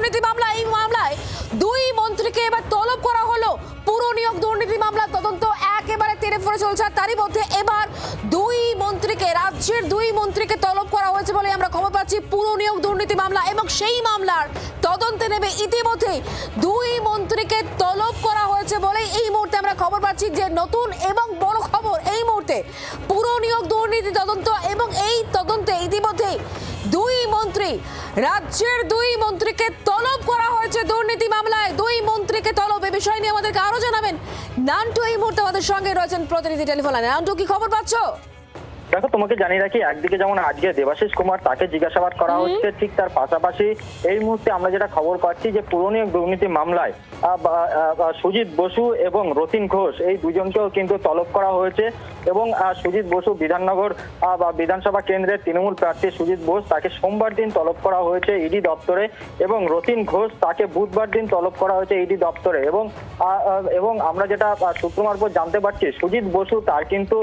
দুর্নীতি মামলা, এই মামলায় দুই মন্ত্রীকে এবার তলব করা হলো। পুরো নিয়োগ দুর্নীতি মামলার তদন্ত একেবারে তেড়ে ফুঁড়ে চলছে, আর তারই মধ্যে এবার দুই মন্ত্রীকে, রাজ্যের দুই মন্ত্রীকে তলব করা হয়েছে বলে আমরা খবর পাচ্ছি। পুরো নিয়োগ দুর্নীতি মামলা এবং সেই মামলার তদন্তে নেবে ইতিমধ্যে দুই মন্ত্রীকে তলব করা হয়েছে বলে এই মুহূর্তে আমরা খবর পাচ্ছি। যে নতুন এবং বড় খবর এই মুহূর্তে, পুরো নিয়োগ দুর্নীতি তদন্ত এবং এই তদন্তে ইতিমধ্যে দুই মন্ত্রী, রাজ্যের দুই মন্ত্রীকে তলব করা হয়েছে দুর্নীতি মামলায়। দুই মন্ত্রীকে তলব, এ বিষয় নিয়ে আমাদেরকে আরো জানাবেন নান্টু এই মুহূর্তে আমাদের সঙ্গে রয়েছেন প্রতিনিধি টেলিফোন লাইনে। নান্টু, কি খবর পাচ্ছ? দেখো, তোমাকে জানিয়ে রাখি, একদিকে যেমন আজকে দেবাশিস কুমার তাকে জিজ্ঞাসাবাদ করা হচ্ছে, ঠিক তার পাশাপাশি এই মুহূর্তে আমরা যেটা খবর পাচ্ছি যে পুরনো দুর্নীতি মামলায় সুজিত বসু এবং রতিন ঘোষ এই দুজনকেও কিন্তু তলব করা হয়েছে। এবং সুজিত বসু বিধাননগর বিধানসভা কেন্দ্রের তৃণমূল প্রার্থী সুজিত বোস, তাকে সোমবার দিন তলব করা হয়েছে ইডি দপ্তরে, এবং রতিন ঘোষ তাকে বুধবার দিন তলব করা হয়েছে ইডি দপ্তরে। এবং আমরা যেটা সূত্র মারফত জানতে পারছি, সুজিত বসু তার কিন্তু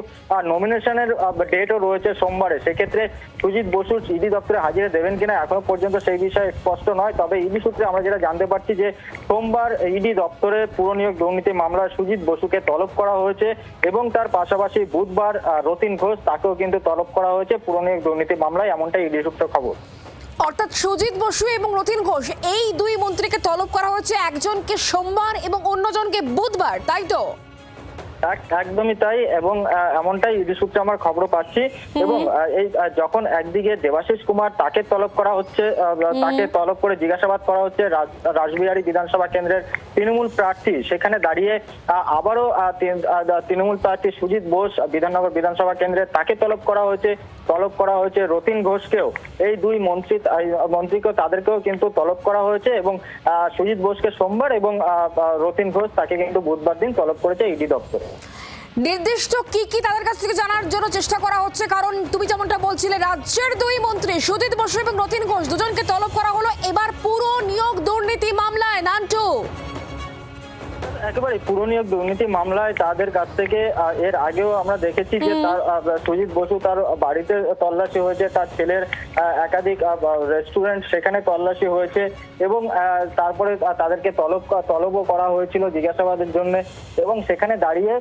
নমিনেশনের ডেটও রয়েছে সোমবারে। সেক্ষেত্রে সুজিত বসু ইডি দপ্তরে হাজিরা দেবেন কিনা এখনো পর্যন্ত সেই বিষয়ে স্পষ্ট নয়। তবে ইডি সূত্রে আমরা যেটা জানতে পারছি যে সোমবার ইডি দপ্তরে পুর নিয়োগ দুর্নীতি মামলায় সুজিত বসুকে তলব করা হয়েছে, এবং তার পাশাপাশি বুধবার রতিন ঘোষ তাকেও কিন্তু তলব করা হয়েছে পুর নিয়োগ দুর্নীতি মামলায়, এমনটাই ইডি সূত্র খবর। অর্থাৎ সুজিত বসু এবং রতিন ঘোষ এই দুই মন্ত্রীকে তলব করা হয়েছে, একজনকে সোমবার এবং অন্যজনকে বুধবার, তাই তো? একদমই তাই, এবং এমনটাই ইডি সূত্রে আমার খবর পাচ্ছি। এবং এই যখন একদিকে দেবাশিস কুমার তাকে তলব করা হচ্ছে, তাকে তলব করে জিজ্ঞাসাবাদ করা হচ্ছে রাসবিহারী বিধানসভা কেন্দ্রের তৃণমূল প্রার্থী, সেখানে দাঁড়িয়ে আবারও তৃণমূল প্রার্থী সুজিত বোস বিধাননগর বিধানসভা কেন্দ্রে তাকে তলব করা হয়েছে রতিন ঘোষকেও। এই দুই মন্ত্রীকেও তাদেরকেও কিন্তু তলব করা হয়েছে, এবং সুজিত বোসকে সোমবার এবং রতিন ঘোষ তাকে কিন্তু বুধবার দিন তলব করেছে ইডি দপ্তরে। নির্দিষ্ট কি কি তাদের কাছ থেকে জানার জন্য চেষ্টা করা হচ্ছে? কারণ তুমি যেমনটা বলছিলে, রাজ্যের দুই মন্ত্রী সুজিত বসু এবং রতিন ঘোষ দুজনকে তলব করা হলো এবার পুরো নিয়োগ দুর্নীতি মামলায়। নান্টু, একেবারে পুর নিয়োগ দুর্নীতি মামলায় তাদের কাছ থেকে এর আগেও আমরা দেখেছি যে তার সুজিত বসু তার বাড়িতে তল্লাশি হয়েছে, তার ছেলের একাধিক রেস্টুরেন্ট সেখানে তল্লাশি হয়েছে, এবং তারপরে তাদেরকে তলবও করা হয়েছিল জিজ্ঞাসাবাদের জন্য। এবং সেখানে দাঁড়িয়ে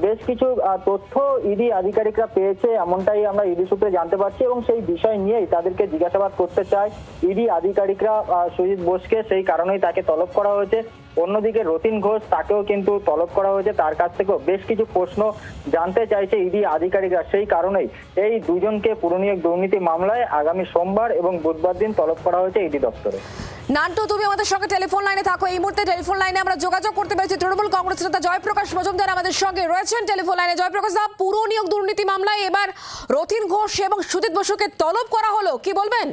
বেশ কিছু তথ্য ইডি আধিকারিকরা পেয়েছে, এমনটাই আমরা ইডি সূত্রে জানতে পারছি, এবং সেই বিষয় নিয়েই তাদেরকে জিজ্ঞাসাবাদ করতে চায় ইডি আধিকারিকরা সুজিত বোসকে, সেই কারণেই তাকে তলব করা হয়েছে। অন্যদিকে রতিন ঘোষ তাকেও কিন্তু তলব করা হয়েছে, তার কাছ থেকেও বেশ কিছু প্রশ্ন জানতে চাইছে ইডি আধিকারিকরা, সেই কারণেই এই দুজনকে পুর নিয়োগ দুর্নীতি মামলায় আগামী সোমবার এবং বুধবার দিন তলব করা হয়েছে ইডি দপ্তরে। নান্টু, তুমি আমাদের সঙ্গে টেলিফোন লাইনে থাকো। এই মুহূর্তে টেলিফোন লাইনে আমরা যোগাযোগ করতে পেরেছি তৃণমূল কংগ্রেস নেতা জয়প্রকাশ মজুমদার আমাদের সঙ্গে রয়েছেন টেলিফোন লাইনে। জয়প্রকাশ দা, পুরো নিয়োগ দুর্নীতি মামলায় এবার রতিন ঘোষ এবং সুজিত বসুকে তলব করা হলো, কি বলবেন?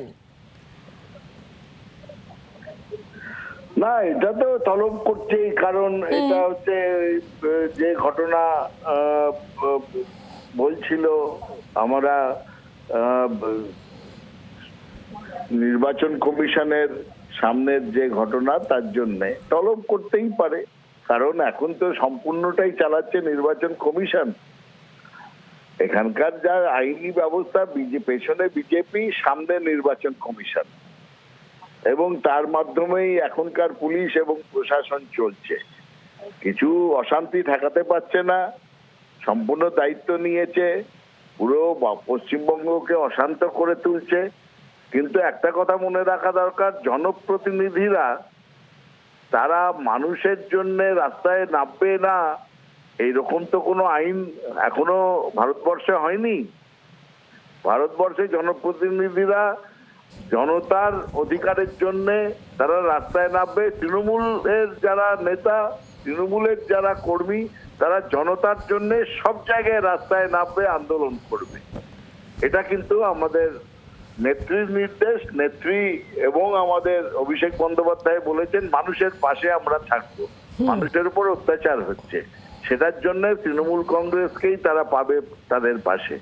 না, এটা তো তলব করছেই, কারণ এটা হচ্ছে যে ঘটনা বলছিল আমরা নির্বাচন কমিশনের সামনের যে ঘটনা, তার জন্য তলব করতেই পারে, কারণ এখন তো সম্পূর্ণটাই চালাচ্ছে নির্বাচন কমিশন। এখানকার যা আইনি ব্যবস্থা, পেছনে বিজেপি, সামনে নির্বাচন কমিশন, এবং তার মাধ্যমেই এখনকার পুলিশ এবং প্রশাসন চলছে। কিছু অশান্তি ঠেকাতে পারছে না, সম্পূর্ণ দায়িত্ব নিয়েছে, পুরো পশ্চিমবঙ্গকে অশান্ত করে তুলছে। কিন্তু একটা কথা মনে রাখা দরকার, জনপ্রতিনিধিরা তারা মানুষের জন্য রাস্তায় নামবে না, এইরকম তো কোনো আইন এখনো ভারতবর্ষে হয়নি। ভারতবর্ষে জনপ্রতিনিধিরা জনতার অধিকারের জন্য তারা রাস্তায় নামবে। তৃণমূলের যারা নেতা, তৃণমূলের যারা কর্মী, তারা জনতার জন্য সব জায়গায় রাস্তায় নামবে, আন্দোলন করবে। এটা কিন্তু আমাদের নেত্রীর নির্দেশ। নেত্রী এবং আমাদের অভিষেক বন্দ্যোপাধ্যায় বলেছেন, মানুষের পাশে আমরা থাকবো। মানুষের উপর অত্যাচার হচ্ছে, সেটার জন্য তৃণমূল কংগ্রেসকেই তারা পাবে তাদের পাশে।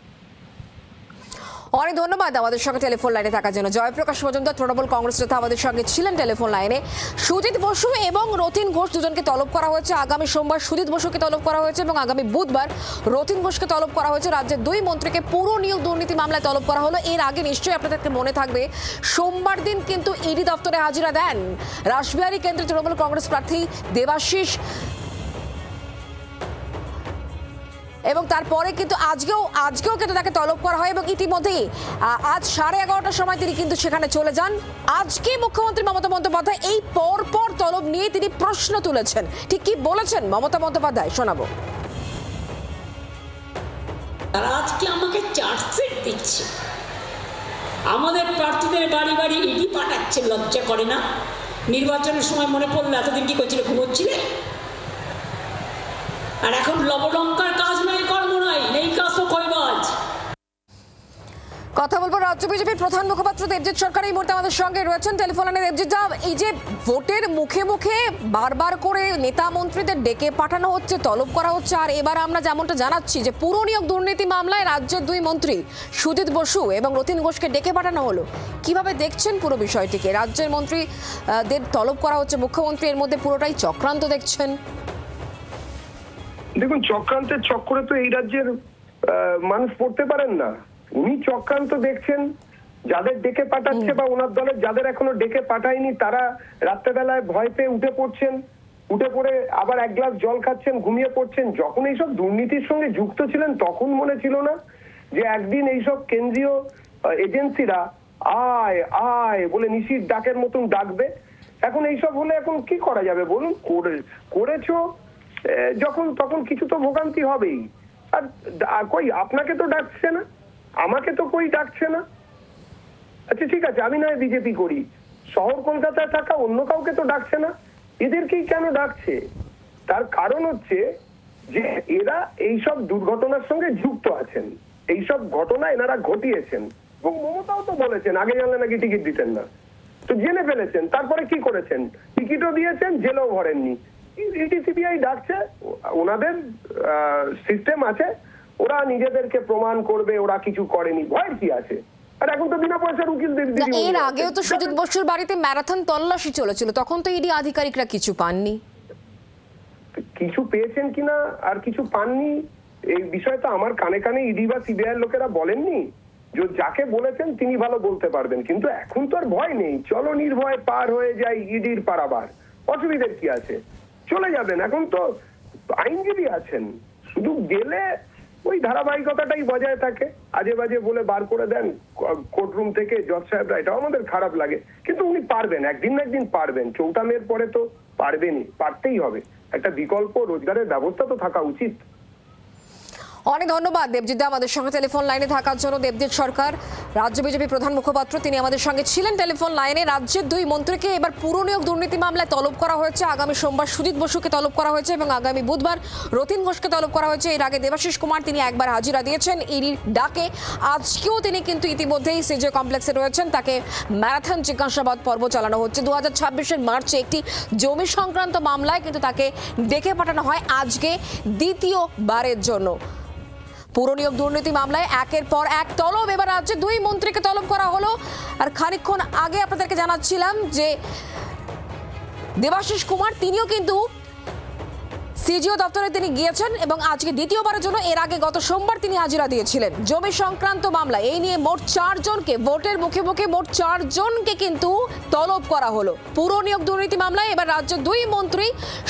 অনেক ধন্যবাদ আমাদের সঙ্গে টেলিফোন লাইনে থাকার জন্য। জয়প্রকাশ মজুমদার তৃণমূল কংগ্রেস নেতা আমাদের সঙ্গে ছিলেন টেলিফোন লাইনে। সুজিত বসু এবং রতিন ঘোষ দুজনকে তলব করা হয়েছে। আগামী সোমবার সুজিত বসুকে তলব করা হয়েছে এবং আগামী বুধবার রতিন ঘোষকে তলব করা হয়েছে। রাজ্যের দুই মন্ত্রীকে পুরো নিয়োগ দুর্নীতি মামলায় তলব করা হলো। এর আগে নিশ্চয়ই আপনাদেরকে মনে থাকবে সোমবার দিন কিন্তু ইডি দপ্তরে হাজিরা দেন রাসবিহারী কেন্দ্রের তৃণমূল কংগ্রেস প্রার্থী দেবাশিস, এবং তারপরে কিন্তু আজকেও কিন্তু তাকে তলব করা হয় এবং ইতিমধ্যেই আজ 11:30টার সময় তিনি কিন্তু সেখানে চলে যান। আজকে মুখ্যমন্ত্রী মমতা বন্দ্যোপাধ্যায় এই পরপর তলব নিয়ে তিনি প্রশ্ন তুলেছেন। ঠিক কি বলেছেন মমতা বন্দ্যোপাধ্যায় শোনাবো। তারা আজকে আমাকে চার্জশিট দিচ্ছে, আমাদের প্রার্থীদের বাড়ি বাড়ি ইডি পাঠাচ্ছে, লজ্জা করে না? নির্বাচনের সময় মনে পড়লো এতদিন কি করছিলে, ঘুমোচ্ছিলে? আর এখন লবলঙ্কার কাজ নাই, কর্ম নাই, নেই কাজ তো কইবাজ। কথা বলবো রাজ্য বিজেপির প্রধান মুখপাত্র দেবজিৎ সরকার এই মুহূর্তে আমাদের সঙ্গে রয়েছেন টেলিফোন লাইনে। দেবজিৎ দা, এই যে ভোটের মুখে মুখে বারবার করে নেতা মন্ত্রীদের ডেকে পাঠানো হচ্ছে, তলব করা হচ্ছে, আর এবার আমরা যেমনটা জানাচ্ছি যে পুর নিয়োগ দুর্নীতি মামলায় রাজ্যের দুই মন্ত্রী সুজিত বসু এবং রতিন ঘোষকে ডেকে পাঠানো হলো, কিভাবে দেখছেন পুরো বিষয়টিকে? রাজ্যের মন্ত্রীদের তলব করা হচ্ছে, মুখ্যমন্ত্রী এর মধ্যে পুরোটাই চক্রান্ত দেখছেন। দেখুন, চক্রান্তের চক্করে তো এই রাজ্যের মানুষ পড়তে পারেন না। উনি চক্রান্ত দেখছেন, যাদের ডেকে পাঠাচ্ছে বা ওনার দলের যাদের এখনো ডেকে পাঠায়নি তারা রাত্রেবেলায় ভয় পেয়ে উঠে পড়ছেন, উঠে পড়ে আবার এক গ্লাস জল খাচ্ছেন, ঘুমিয়ে পড়ছেন। যখন এইসব দুর্নীতির সঙ্গে যুক্ত ছিলেন তখন মনে ছিল না যে একদিন এইসব কেন্দ্রীয় এজেন্সিরা আয় আয় বলে নিশির ডাকের মতন ডাকবে? এখন এইসব হলে এখন কি করা যাবে বলুন? করেছো যখন তখন কিছু তো ভোগান্তি হবেই। আর কই আপনাকে তো ডাকছে না, আমাকে তো কই ডাকছে না। আচ্ছা ঠিক আছে, আমি নয় বিজেপি করি, শহর কলকাতায় থাকা অন্য কাউকে তো ডাকছে না, এদেরকেই কেন ডাকছে? তার কারণ হচ্ছে যে এরা এইসব দুর্ঘটনার সঙ্গে যুক্ত আছেন, এইসব ঘটনা এনারা ঘটিয়েছেন। এবং মমতাও তো বলেছেন আগে জানলে নাকি টিকিট দিতেন না, তো জেনে ফেলেছেন। তারপরে কি করেছেন? টিকিটও দিয়েছেন, জেলেও ভরেননি। ইডি সিবিআই ডাকছে, ওনাদের সিস্টেম আছে, ওরা নিজেদেরকে প্রমাণ করবে ওরা কিছু করেনি, ভয় কি আছে? আর এখন তো বিনা পয়সার উকিল এর আগেও তো সুজিত বসুর বাড়িতে ম্যারাথন তল্লাশি চলেছিল, তখন তো ইডি আধিকারিকরা কিছু পাননি। কিছু পেয়েছেন কিনা আর কিছু পাননি এই বিষয়টা আমার কানে কানে ইডি বা সিবিআই লোকেরা বলেননি। যাকে বলেছেন তিনি ভালো বলতে পারবেন, কিন্তু এখন তো আর ভয় নেই। চলো নির্ভয় পার হয়ে যাই ইডির পারাবার, অসুবিধার কি আছে? চলে যাবেন, এখন তো আইনজীবী আছেন। শুধু গেলে ওই ধারাবাহিকতাটাই বজায় থাকে, আজে বাজে বলে বার করে দেন কোর্টরুম থেকে জজ সাহেবরা, এটাও আমাদের খারাপ লাগে। কিন্তু উনি পারবেন, একদিন না একদিন পারবেন। ৪টা মের পরে তো পারবেনই, পারতেই হবে। একটা বিকল্প রোজগারের ব্যবস্থা তো থাকা উচিত। অনেক ধন্যবাদ দেবজিৎ দা আমাদের সঙ্গে টেলিফোন লাইনে থাকার জন্য। দেবজিৎ সরকার রাজ্য বিজেপি প্রধান মুখপাত্র, তিনি আমাদের সঙ্গে ছিলেন টেলিফোন লাইনে। রাজ্যের দুই মন্ত্রীকে এবার পুর নিয়োগ দুর্নীতি মামলায় তলব করা হয়েছে। আগামী সোমবার সুজিত বসুকে তলব করা হয়েছে এবং আগামী বুধবার রতিন ঘোষকে তলব করা হয়েছে। এর আগে দেবাশিস কুমার তিনি একবার হাজিরা দিয়েছেন ইডির ডাকে, আজকেও তিনি কিন্তু ইতিমধ্যেই সিজে কমপ্লেক্সে রয়েছেন। তাকে ম্যারাথন জিজ্ঞাসাবাদ পর্ব চালানো হচ্ছে। 2026-এর মার্চে একটি জমি সংক্রান্ত মামলায় কিন্তু তাকে ডেকে পাঠানো হয় আজকে দ্বিতীয়বারের জন্য। পুর নিয়োগ দুর্নীতি মামলায় একের পর এক তলব, এবার রাজ্যে দুই মন্ত্রীকে তলব করা হলো। আর খানিকক্ষণ আগে আপনাদেরকে জানাচ্ছিলাম যে দেবাশিস কুমার তিনিও কিন্তু সিজিও দপ্তরে তিনি গিয়েছেন এবং আজকে দ্বিতীয়বারের জন্য, এর আগে গত সোমবার তিনি হাজিরা দিয়েছিলেন জমি সংক্রান্ত মামলা। এই নিয়ে মোট 4 জনকে, ভোটের মুখে মুখে মোট 4 জনকে কিন্তু তলব করা হলো পুর নিয়োগ দুর্নীতি মামলায়। এবার রাজ্যের দুই মন্ত্রী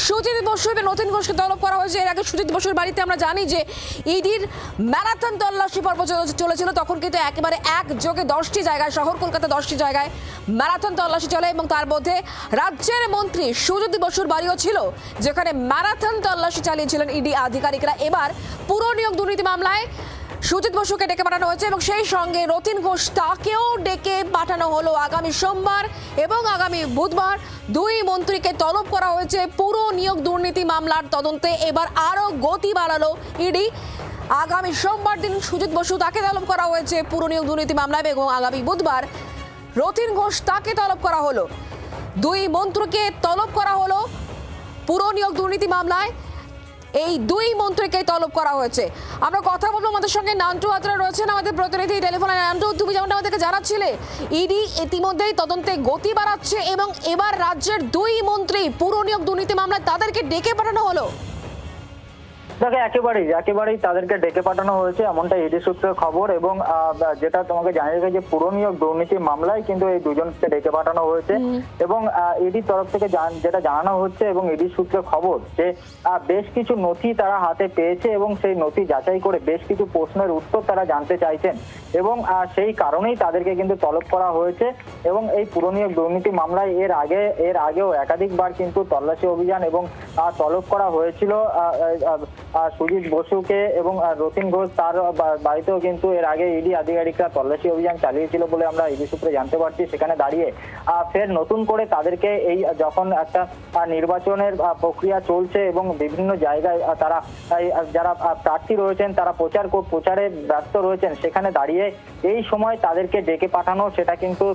সুজিত বসু এবং রতিন ঘোষকে তলব করা হয়েছে। এর আগে সুজিত বসুর বাড়িতে আমরা জানি যে ইডির ম্যারাথন তল্লাশি পর্ব চলেছিল, তখন কিন্তু একেবারে একযোগে 10টি জায়গায়, শহর কলকাতা 10টি জায়গায় ম্যারাথন তল্লাশি চলে এবং তার মধ্যে রাজ্যের মন্ত্রী সুজিত বসুর বাড়িও ছিল, যেখানে ম্যারাথন তল্লাশি চালিয়েছিলেন ইডি আধিকারিকরা। এবার পুর নিয়োগ দুর্নীতি মামলায় সুজিত বসুকে ডেকে পাঠানো হয়েছে এবং সেই সঙ্গে রতিন ঘোষ তাকেও ডেকে পাঠানো হলো। আগামী সোমবার এবং আগামী বুধবার দুই মন্ত্রীকে তলব করা হয়েছে পুর নিয়োগ দুর্নীতি মামলার তদন্তে। এবার আরো গতি বাড়ালো ইডি। আগামী সোমবার দিন সুজিত বসু তাকে তলব করা হয়েছে পুর নিয়োগ দুর্নীতি মামলায় এবং আগামী বুধবার রতিন ঘোষ তাকে তলব করা হলো। দুই মন্ত্রীকে তলব করা হলো পুর নিয়োগ দুর্নীতি মামলায়। এই দুই মন্ত্রীকে তলব করা হয়েছে। আমরা কথা বলবো, আমাদের সঙ্গে নান্টু আত্রা রয়েছেন, আমাদের প্রতিনিধি টেলিফোনে। নান্টু, তুমি যেমনটা আমাদেরকে জানাচ্ছিলে, ইডি ইতিমধ্যেই তদন্তে গতি বাড়াচ্ছে এবং এবার রাজ্যের দুই মন্ত্রী পুর নিয়োগ দুর্নীতি মামলায় তাদেরকে ডেকে পাঠানো হলো। দেখো, একেবারেই তাদেরকে ডেকে পাঠানো হয়েছে, এমনটা ইডি সূত্রের খবর। এবং যেটা তোমাকে জানিয়ে রাখি যে পুর নিয়োগ দুর্নীতি মামলায় কিন্তু এই দুজনকে ডেকে পাঠানো হয়েছে। এবং ইডির তরফ থেকে যেটা জানানো হচ্ছে এবং ইডি সূত্রের খবর যে বেশ কিছু নথি তারা হাতে পেয়েছে এবং সেই নথি যাচাই করে বেশ কিছু প্রশ্নের উত্তর তারা জানতে চাইছেন এবং সেই কারণেই তাদেরকে কিন্তু তলব করা হয়েছে। এবং এই পুর নিয়োগ দুর্নীতি মামলায় এর আগেও একাধিকবার কিন্তু তল্লাশি অভিযান এবং তলব করা হয়েছিল সুজিত বসুকে এবং রতিন ঘোষ, তার বাড়িতেও কিন্তু এর আগে ইডি আধিকারিকরা তল্লাশি অভিযান চালিয়েছিল বলে আমরা ইডি সূত্রে জানতে পারছি। সেখানে দাঁড়িয়ে ফের নতুন করে তাদেরকে এই যখন একটা নির্বাচনের প্রক্রিয়া চলছে এবং বিভিন্ন জায়গায় তারা যারা প্রার্থী রয়েছেন তারা প্রচারে ব্যস্ত রয়েছেন, সেখানে দাঁড়িয়ে এই সময় তাদেরকে ডেকে পাঠানো, সেটা কিন্তু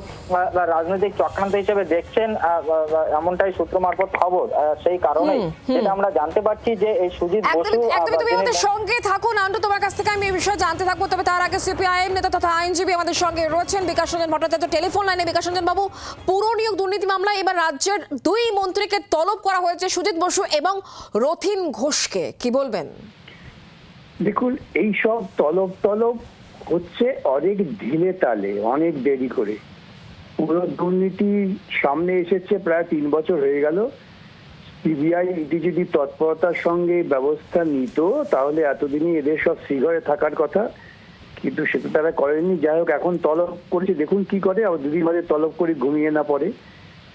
রাজনৈতিক চক্রান্ত হিসেবে দেখছেন, এমনটাই সূত্র মারফত খবর। সেই কারণে যেটা আমরা জানতে পারছি যে এই সুজিত বসু, তুমি আমাদের সঙ্গে থাকো নান্টু, তোমার কাছ থেকে আমি এই বিষয়ে জানতে থাকবো। তবে তার আগে সিপিআইএম নেতা তথা আইনজীবী আমাদের সঙ্গে রয়েছেন বিকাশ রঞ্জন ভট্টাচার্য টেলিফোন লাইনে। বিকাশ রঞ্জন বাবু, পুর নিয়োগ দুর্নীতি মামলায় এবার রাজ্যের দুই মন্ত্রীকে তলব করা হয়েছে, সুজিত বসু এবং রথিন ঘোষকে, কি বলবেন? দেখুন, এই সব তলব হচ্ছে অনেক ঢিলে তালে, অনেক দেরি করে। পুরো দুর্নীতি সামনে এসেছে প্রায় 3 বছর হয়ে গেল। সিবিআই ইডি যদি তৎপরতার সঙ্গে ব্যবস্থা নিত তাহলে এতদিনই এদের সব শ্রীঘরে থাকার কথা, কিন্তু সেটা তারা করেনি। যাই হোক, এখন তলব করেছে, দেখুন কি করে। আর দুদিন বাদে তলব করে ঘুমিয়ে না পড়ে।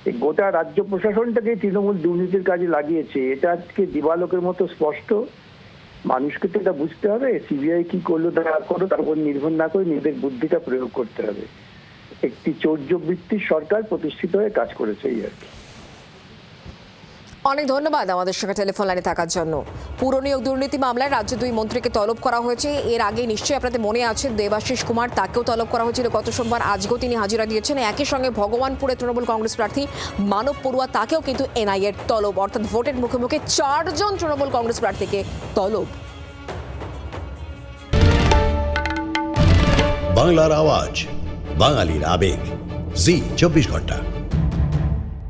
এই গোটা রাজ্য প্রশাসনটাকে তৃণমূল দুর্নীতির কাজে লাগিয়েছে, এটা আজকে দিবালোকের মতো স্পষ্ট। মানুষকে তো এটা বুঝতে হবে, সিবিআই কি করলো তার উপর নির্ভর না করে নিজেদের বুদ্ধিটা প্রয়োগ করতে হবে। একটি চৌর্যবৃত্তির সরকার প্রতিষ্ঠিত হয়ে কাজ করেছে, এই আর কি। অনেক ধন্যবাদ আমাদের সঙ্গে টেলিফোন লাইনে থাকার জন্য। পুর নিয়োগ দুর্নীতি মামলায় রাজ্যে দুই মন্ত্রীকে তলব করা হয়েছে। এর আগে নিশ্চয়ই আপনাদের মনে আছে দেবাশিস কুমার, তাকেও তলব করা হয়েছিল গত সোমবার। আজকেও তিনি হাজিরা দিয়েছেন। একই সঙ্গে ভগবানপুরে তৃণমূল কংগ্রেস প্রার্থী মানব পড়ুয়া, তাকেও কিন্তু এনআইএর তলব, অর্থাৎ ভোটের মুখে মুখে 4 জন তৃণমূল কংগ্রেস প্রার্থীকে তলব। বাংলার আওয়াজ, বাঙালির আবেগ, জি 24 ঘন্টা।